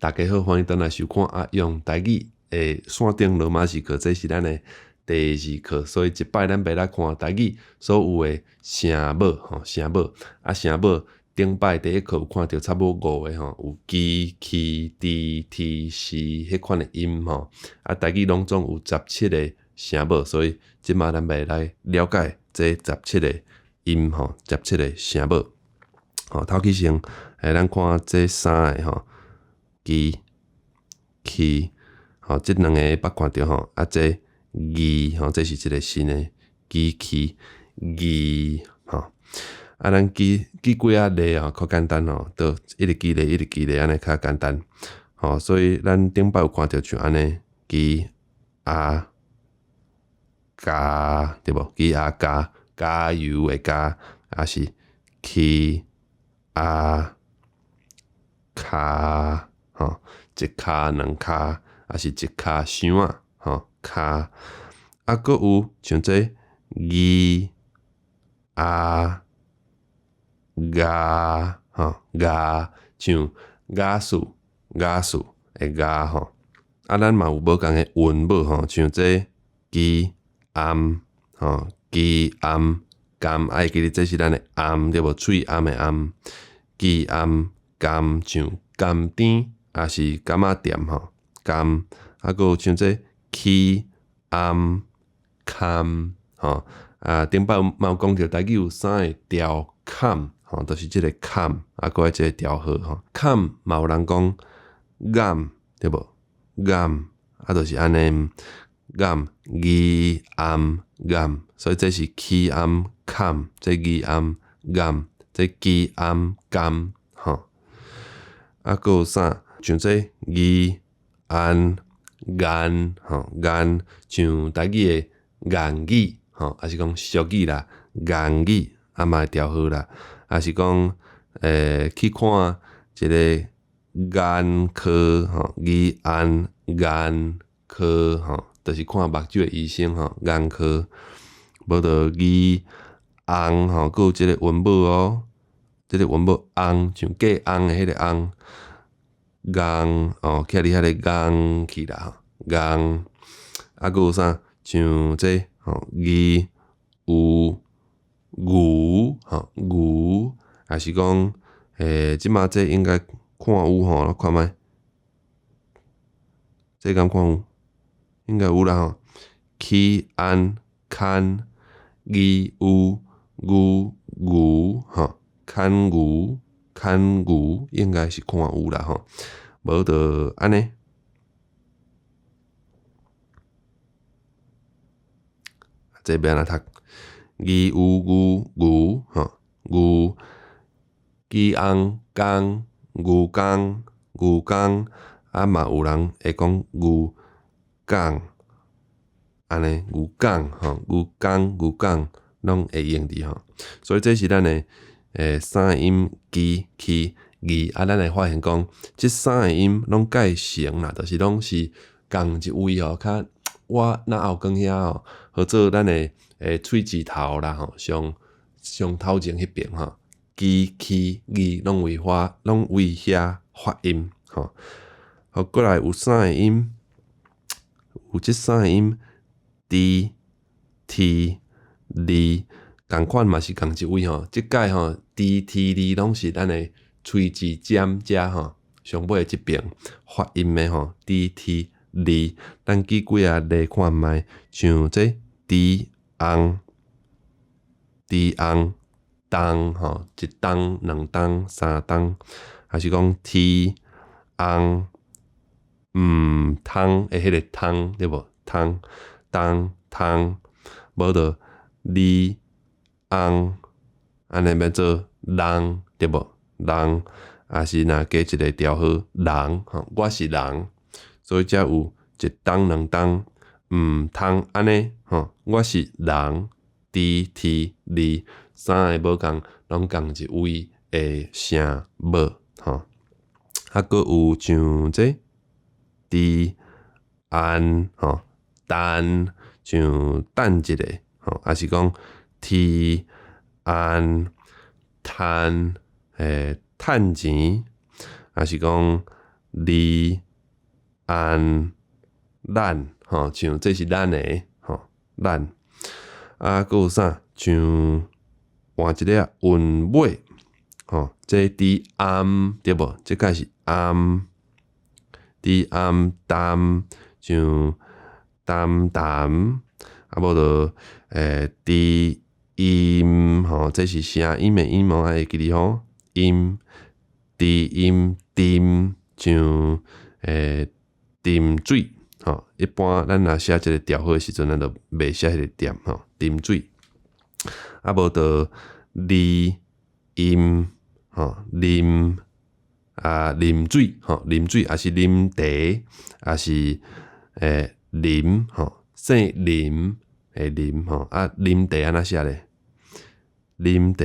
大家好，欢迎回来收看啊，用台语的线顶罗马字课，这是咱的第2课，所以一摆咱要来看台语所有的声母吼，声母啊，声母顶摆第1课有看到差不多5个吼，有基、起、滴、t、c 迄款的音吼，啊，台语拢总有17个声母，所以即马咱要来了解这17个音吼，17个声母。吼，头起先，咱看这3个吼，基、起，吼，这2个捌看到吼，啊，这字吼，这是一个新的基、起、字吼，啊，咱记几啊例啊，较简单吼，都一直记咧，安尼较简单，吼，所以咱顶摆有看到像安尼，基、啊、加，对无？基、啊、加油的加，啊是起、啊、卡，吼，一卡、2卡，啊是一卡箱啊，吼，卡，啊，搁有像这字、啊、牙，吼，牙，像牙树的牙吼，啊，咱嘛有无共的韵母吼，像这基、暗，吼，基、暗、甘，啊，会记得这是咱的暗，对无？喙暗的暗，基、暗、甘，像甘甜，啊是柑仔店吼，甘，啊，搁有像这起、暗、坎，吼，啊，顶摆嘛有讲到台语有3个调坎，吼，就是即个坎，啊，搁即个调号吼，坎嘛有人讲眼，对无？眼，啊，就是安尼，眼，字暗眼，所以这是起暗坎，这字暗眼，这基暗甘，吼，啊，搁有啥？像这字安眼，吼，眼，像台语的言语，吼，还是讲俗语啦，言语啊嘛会调好啦，还是讲去看一个眼科吼，字安眼科吼，就是看目睭的医生吼，眼科，无就字红吼，搁有即个韵母哦，即个韵母红，像过红的迄个红。红哦，徛伫遐个红去啦吼，红，啊，搁有啥？像这吼，字有牛吼，牛，还是讲即马这应该看有吼，我看觅，这敢看有？应该有啦吼，起安看字有牛吼，看牛应该是看有啦吼，无就安尼。这边来读，字有牛吼，牛，鸡翁公，牛公，啊嘛有人会讲牛港，安尼牛港吼，牛港拢会用伫吼，所以这是咱的3个音基、起、字，啊，咱会发现讲，这3个音拢介成啦，就是拢是共一位吼，较我那后讲遐吼，号做咱的喙舌头啦吼，上头前迄边吼，基、起、字拢为遐发音吼，好，过来有3个音，有这3个音 d、t、d。共款嘛是共一位吼，即届吼 d、t、d 拢是咱的喙齿尖遮吼上尾即边发音的吼 d、t、d， 咱记几啊例看觅，像这 d 红、当吼，一当、2当、3当，还是讲 t 红、汤的迄个汤对无？汤、汤，无就 d 红，安尼要做人对无？人，还是若加一个调号人吼，我是人，所以才有一当、2当，通安尼吼，我是人 d、t、d 3个无共，拢共一位的声母吼，啊，搁有像这 d、安吼，等，像等一个吼，还是讲 t、安、趁，趁钱，还是讲你、安、咱，吼，像这是咱的，吼，咱。啊，还有啥？像换一个韵尾，吼，这伫暗对无？这个是暗，伫暗淡，像淡淡，啊无就伫音，吼，这是声音的音嘛，会记哩吼，音，伫音沉，像沉水，吼，一般咱若写即个调号的时阵，咱就袂写迄个点，吼，沉水。啊无就啉饮，吼，啉水，吼，啉水也是啉茶，也是啉，吼，姓啉的啉，吼，啊啉茶安怎写咧？啉茶，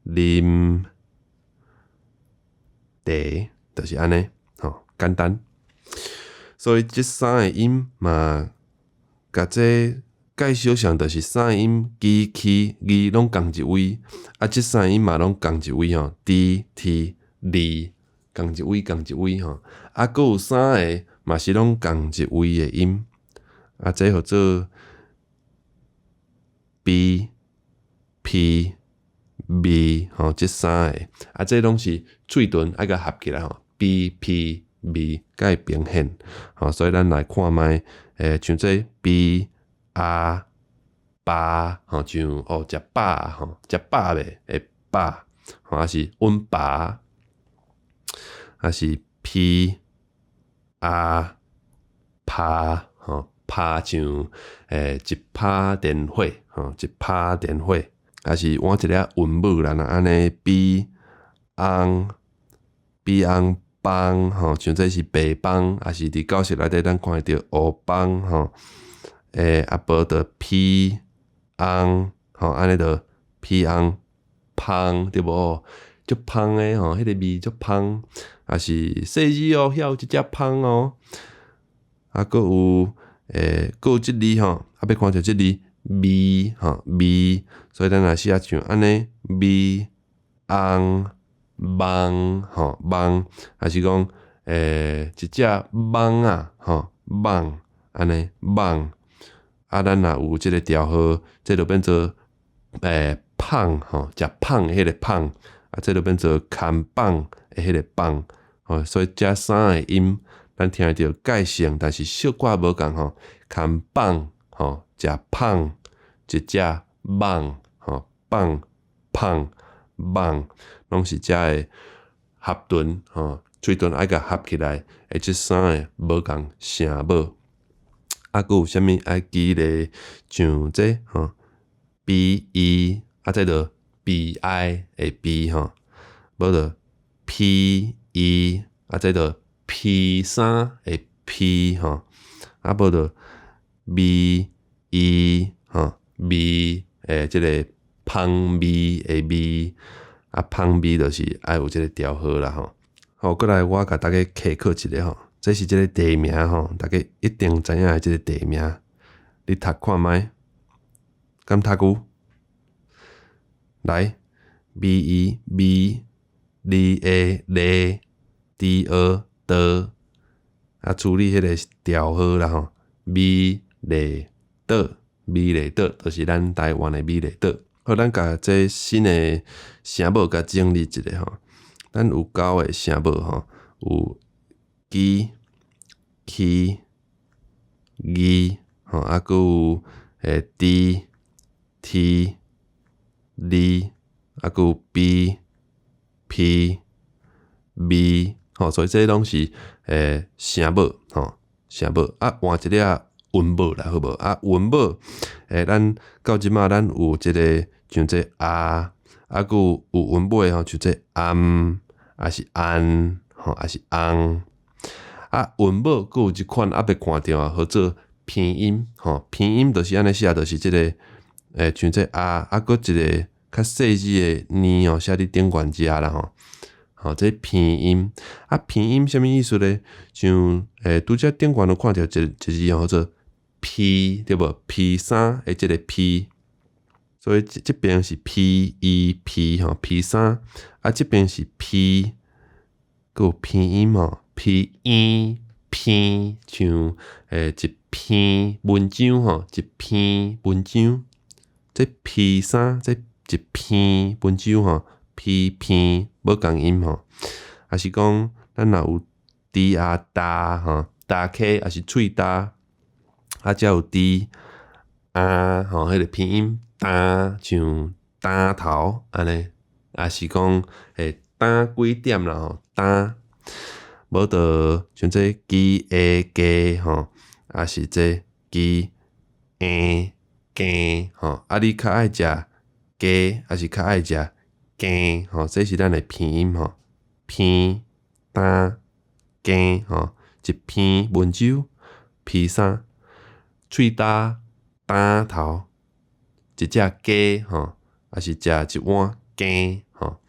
啉茶，就是安尼，吼，简单。所以这三个音嘛，甲这介绍上就是三个音基起字拢共一位，啊，这三个音嘛拢共一位吼，d t 哩共一位吼，啊，还有三个嘛是拢共一位的音，啊，这叫做 b p b 吼，这三个啊，这拢是喙唇爱甲合起来吼 ，b p b 甲会平显吼，所以咱来看卖像这 b 啊饱吼，像食饱吼，食饱未会饱吼，还是温饱，还是 p 啊拍吼，拍像一拍电火吼，一拍电火，还是换一个韵母啦，若安尼 b 翁 b 翁帮吼，像这是白帮，还是伫教室内底咱看会到黑帮吼，啊无就 p 翁吼，安尼就 p 翁芳对无？足芳诶吼，迄个味足芳，啊是细字哦，遐有一只芳哦，啊搁有搁有即字吼，啊要看着即字味吼味，所以咱若写像安尼味翁。蠓吼蠓，还是讲一只蠓啊吼蠓安尼蠓，啊咱若有即个调号，这就变做胖吼，食胖的迄个胖，啊这就变做牵棒的迄个棒，吼，所以这三个音咱听着介像，但是小可无共吼，牵棒吼食胖，一只蠓吼棒胖蠓。拢是遮个合唇吼，喙唇爱甲合起来，即三个无共声母。啊，搁有啥物爱记咧？像这吼 ，b e 啊，这就 b i 的 b 吼，无就 p e 啊，这就 p 三的 p 吼，啊无就 b e 吼 b 即个芳味的味。啊，芳味就是爱有即个调号啦吼。好，过来我甲大家科考一下吼，这是即个地名吼，大家一定知影的即个地名，你读看觅，敢读有？来 ，b e b l a l d e d， 啊，处理迄个调号啦吼，美丽岛，美丽岛就是咱台湾的美丽岛。好，咱甲这新的声母甲整理一下吼。咱有9个声母吼，有 gi、ki、gi 吼，啊，搁有d、t、li，啊，搁有 b、p、b 吼，所以这拢是声母吼，声母啊，换一个韵母啦，好无？啊，韵母咱到即马咱有即个。像这啊，啊，搁有韵尾吼，像这还是安吼，还是翁。啊，韵母搁有一款要看着啊，叫做偏音吼，偏音就是安尼写，就是即个像这啊，搁一个较细字的呢哦，写伫顶悬遮啦吼。吼，这偏音啊，偏音啥物意思咧？像拄则顶悬有看着一字叫做 P 对无 ？P 三的即个 P。所以这边是 P 1 P 吼 P 3，啊这边是 P， 还有偏音吼篇像一篇文章吼，一篇文章。这篇啥？这一篇文章吼，篇无共音吼，还是讲咱若有d 啊大吼，大 k 还是喙大，啊才有 d 啊吼，迄个拼音大像大头安尼，还是讲大几点啦吼，大。无就像这鸡鸡吼，啊是这鸡鸡吼，啊你较爱食鸡，还是较爱食鸡吼？这是咱的拼音吼，篇单鸡吼，一篇文章，篇啥？喙大单头，一只鸡吼，还是食一碗鸡吼？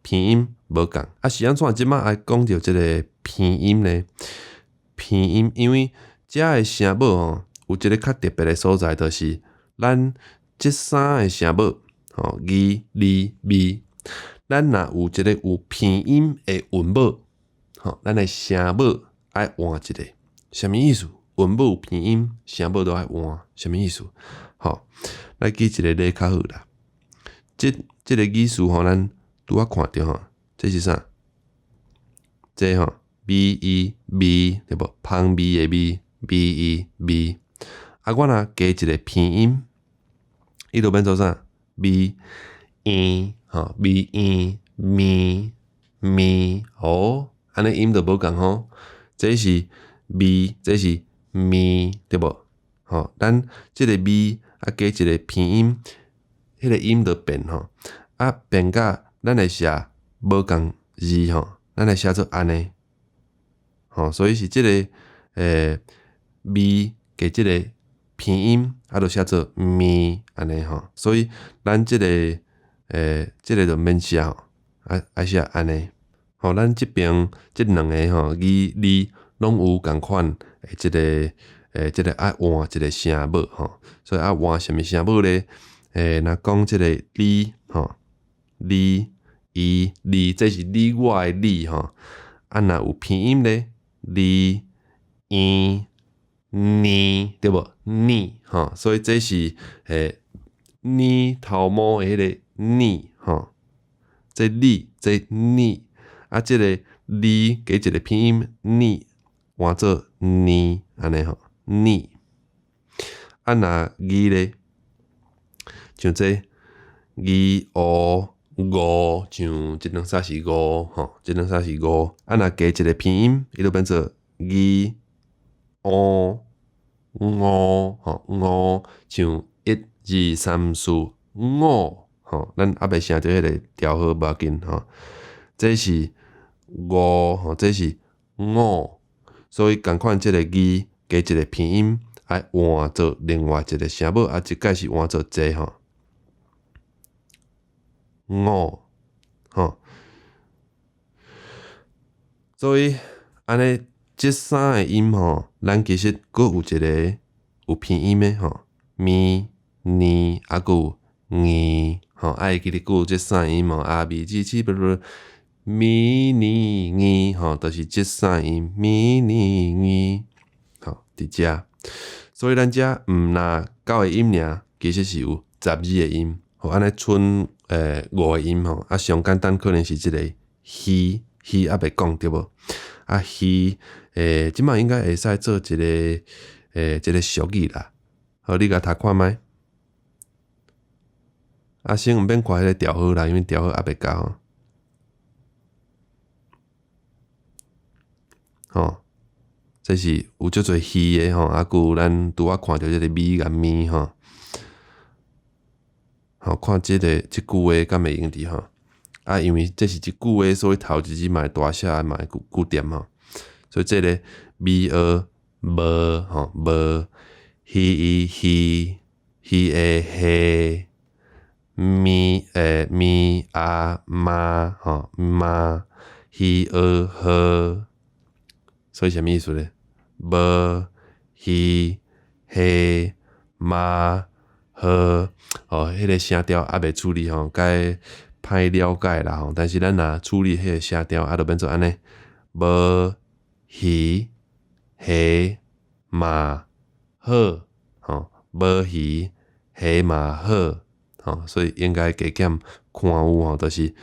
拼音无共，啊是安怎？即摆爱讲到即个拼音呢？拼音因为遮的声母吼，有一个较特别的所在，就是咱即三个声母吼，字、字、味，咱若有一个有拼音的韵母，吼，咱的声母爱换一个，什么意思？韵母有拼音，声母都爱换，什么意思？吼，来举一个例较好啦。即个意思吼，咱拄仔看着吼，这是啥？这吼 ，b 对无？芳味的味 ，b。啊，我若加一个拼音，伊就变做啥 ？b 吼 ，b 咪哦，安尼音就无共吼。这是咪，这是咪，对无？吼，咱即个咪啊加一个拼音，迄个音就变吼，啊变甲咱会写无共字吼，咱会写做安尼，吼，所以是即个咪加即个拼音，啊就写做咪安尼吼，所以咱即个即个就免写吼，爱写安尼，吼，咱即边即两个吼字拢有共款即个爱换一个声母吼，所以爱换什么声母咧？若讲即个你吼，你这是你我的你吼，啊若有拼音咧，你你对无？你吼，所以这是你头毛的迄个你吼，这你啊，即个你加一个拼音你换做你安尼吼，你啊若字咧，像这字五，像即两煞是五吼，即两煞是五，啊若加一个拼音，伊就变做字五吼，五像1、2、3、4五吼，咱还袂声着迄个调号无要紧吼，这是五吼，这是五，所以共款即个字加一个拼音，爱换做另外一个声母，啊，一概是换做这吼。五吼，所以安尼即三个音吼，咱其实佫有一个有拼音的吼，咪、呢，啊佫有呢吼，爱记得佫有即三个音吼，a b c c 不不，咪、呢、吼，就是即三个音，咪、呢、吼，伫遮，所以咱遮毋若9个音尔，其实是有12个音，吼，安尼剩5个音吼，啊上简单可能是即个虚还袂讲对无？啊虚即摆应该会使做一个俗语啦，好，你甲读看觅。啊，先毋免看迄个调号啦，因为调号还袂到吼。吼，这是有足侪虚的吼，啊，佮有咱拄仔看到即个咪甲咪吼。好，看即句话敢会用伫吼，啊，因为这是一句话，所以头一字嘛会大写，嘛会固点吼，所以这个咪无吼无，迄迄咪嘛吼嘛，迄呵，所以啥物意思咧？无迄嘛。好，迄个声调还袂处理吼，该歹了解啦吼。但是咱若处理迄个声调，就变做安尼，无鱼、虾、马、好，吼，无鱼、虾、马、好，吼，所以应该加减看有吼，就是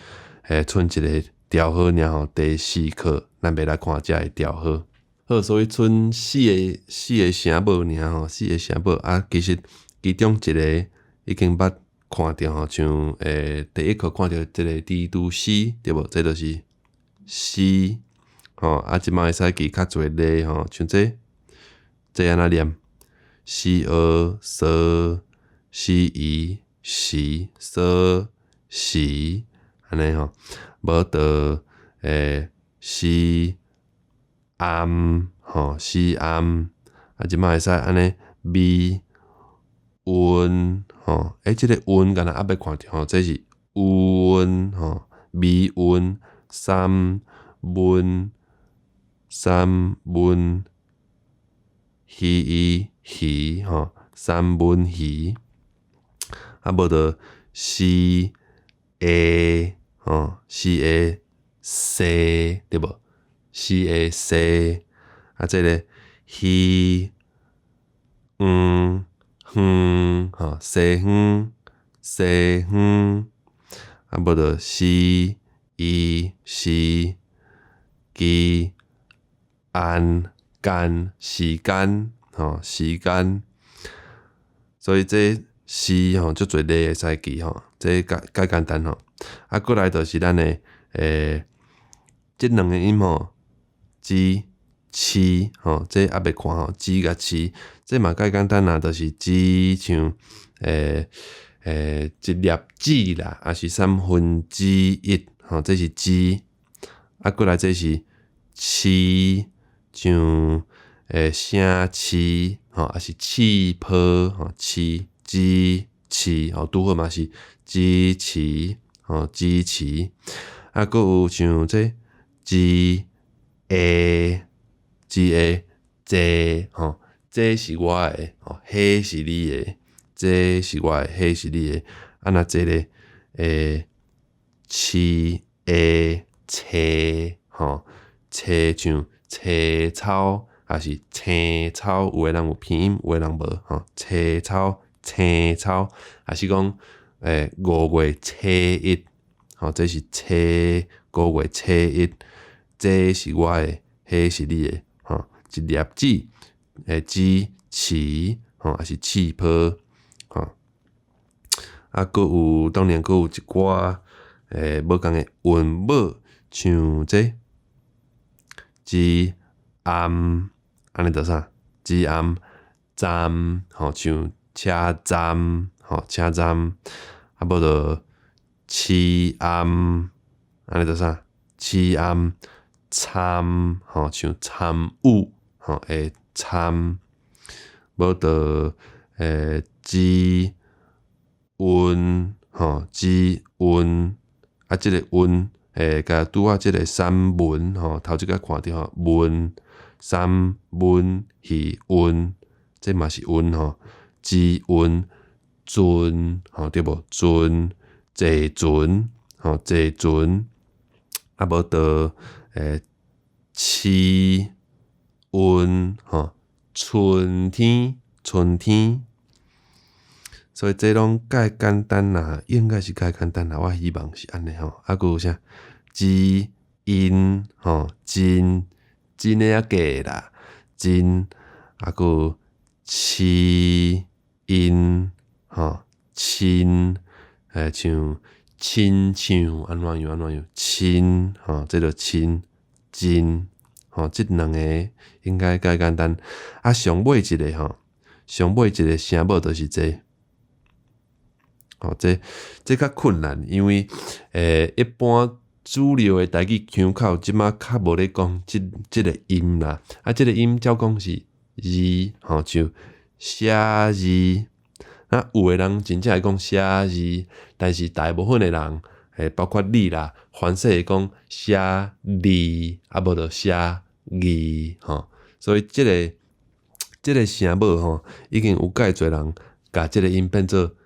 剩一个调好尔吼，第4课咱要来看遮个调好。好，所以剩四个声母尔吼，4个声母啊，其实其中一个已经捌看着吼，像第1课看着即个D do C 对无？这就是C 吼，啊，即摆会使记较侪例吼，像这安怎念？C S C E 时时安尼吼，无得C吼C啊，即摆会使安尼 B 温吼，即个温敢若还未看着吼，这是温吼 B 温3温鱼吼3温鱼，啊无着 C A 吼 C A 西对无 ？C A 西啊，这个鱼吼西啊无着 C E 机间时间吼时间，所以这时吼足侪例会使记吼，这介简单吼。啊，过来就是咱的这两个音吼，鸡、饲吼，这还未看吼，鸡甲饲，这嘛介简单啦，就是鸡像一粒子啦，还是1/3吼，这是鸡。啊，过来这是饲，像声饲吼，还是气泡吼，鸡饲吼，拄好嘛是鸡饲吼，鸡饲。啊，搁有像这G A 这吼，这是我的吼，迄是你的，这是我的，迄是你的。啊，那这个饲车吼，车像车草，还是青草，有诶人有偏音，有诶人无吼，车草青草，还是讲5月初1吼，这是5月初1，这是我的，迄是你的吼，一粒子鸡饲吼，还是气泡吼。啊，搁有当然搁有一寡无共诶韵母，像这安尼着啥？站吼，像车站吼，车站啊，无着安尼着啥？参吼，像参与吼，参无着温吼，温啊，即个温甲拄啊，即个3文吼，头一个看着吼，文3文鱼温，这嘛是温吼，温船吼，对无？船坐船吼，坐船啊，无着气温吼，春天。所以这拢介简单啦，应该是介简单啦，我希望是安尼吼。啊，搁有啥？因吼，真诶啊假啦，真啊，搁有因吼，亲像亲像安怎样？亲吼，这着亲真吼，这两个应该介简单。啊，上尾一个吼，上尾一个声母就是这。吼，这较困难，因为一般主流的台语腔口即马较无咧讲即个音啦，啊，即个音照讲是字吼，像写字，啊，有诶人真正会讲写字，但是大部分诶人包括你啦，凡说会讲写字，啊，无着写字吼，所以即个声母吼，已经有介侪人甲即个音变做字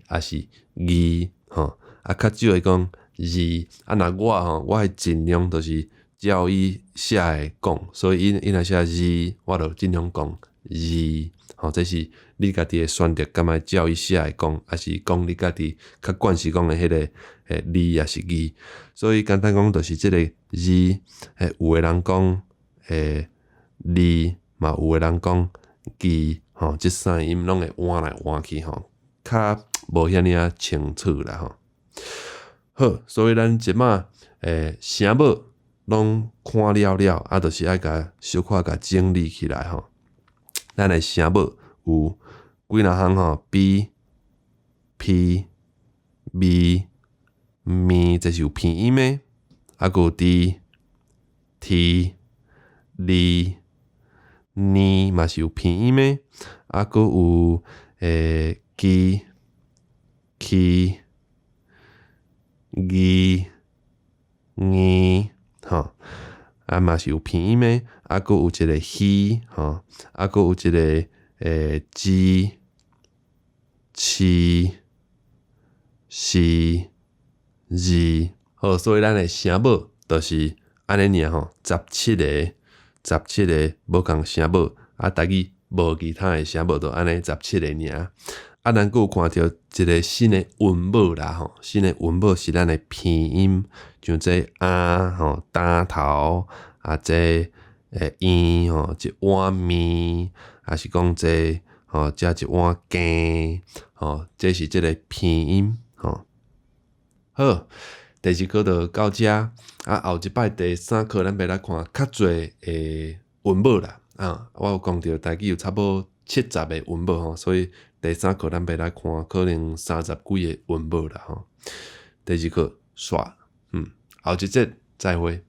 还是字吼，啊，较少会讲字啊。若我吼，我会尽量就是照伊写诶讲，所以伊若写字，我就尽量讲字。吼，这是你家己诶选择，敢若照伊写诶讲，还是讲你家己较惯势讲诶迄个字也是字。所以简单讲，就是即个字，有诶人讲字，嘛有诶人讲字，吼，即三个音拢会换来换去吼，较无遐尔啊清楚啦吼。好，所以咱即马声母拢看了了，啊，就是爱甲小可甲整理起来吼。咱诶声母有几若项吼 ，b、p、b、咪，这是有偏音诶，啊，有 d、t、li、ni 嘛是有偏音诶，啊，佮有gi、ki、gi、ng 吼，啊嘛是有偏音诶，啊，佮有一个 hi 吼，啊，佮有一个ji、chi、si、zi。好，所以咱诶声母就是安尼尔吼，17个无共声母，啊，台语无其他诶声母，就安尼17个尔。啊，咱佫有看到一个新诶韵母啦吼，新诶韵母是咱诶偏音，像这啊吼单头啊，这圆吼一碗面，还是讲这吼加一碗羹吼，这是即个偏音吼。好，第2课就到这，啊，后一摆第3课咱要来看较侪诶韵母啦，啊，我有讲到台语有差不多70个韵母吼，所以第3课咱要来看可能30几个韵母啦吼。第2课煞，后一节再会。